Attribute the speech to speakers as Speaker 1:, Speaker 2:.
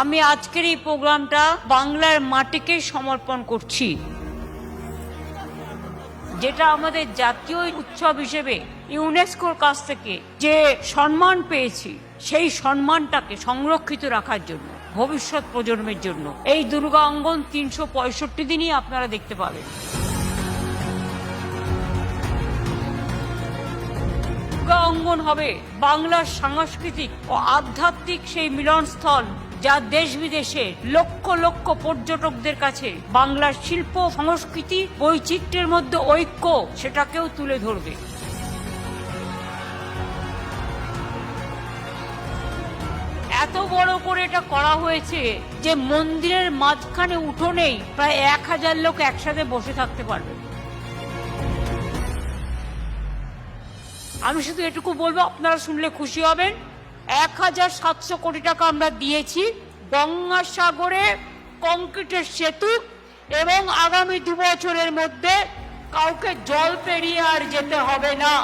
Speaker 1: আমি আজকের এই প্রোগ্রামটা বাংলার মাটিকে সমর্পণ করছি, যেটা আমাদের জাতীয় উৎসব হিসেবে ইউনেস্কোর কাছ থেকে যে সম্মান পেয়েছি, সেই সম্মানটাকে সংরক্ষিত রাখার জন্য ভবিষ্যৎ প্রজন্মের জন্য এই দুর্গা অঙ্গন 365 দিনই আপনারা দেখতে পাবেন। দুর্গা অঙ্গন হবে বাংলার সাংস্কৃতিক ও আধ্যাত্মিক সেই মিলনস্থল, যা দেশ বিদেশে লক্ষ লক্ষ পর্যটকদের কাছে বাংলার শিল্প সংস্কৃতি বৈচিত্র্যের মধ্যে ঐক্য সেটাকেও তুলে ধরবে। এত বড় করে এটা করা হয়েছে যে মন্দিরের মাঝখানে উঠোনেই প্রায় 1000 লোক একসাথে বসে থাকতে পারবে। আমি শুধু এটুকু বলবো, আপনারা শুনলে খুশি হবেন, 1700 কোটি টাকা আমরা দিয়েছি গঙ্গাসাগরে কংক্রিটের সেতু, এবং আগামী 2 বছরের মধ্যে কাউকে জল পেরিয়ে আর যেতে হবে না।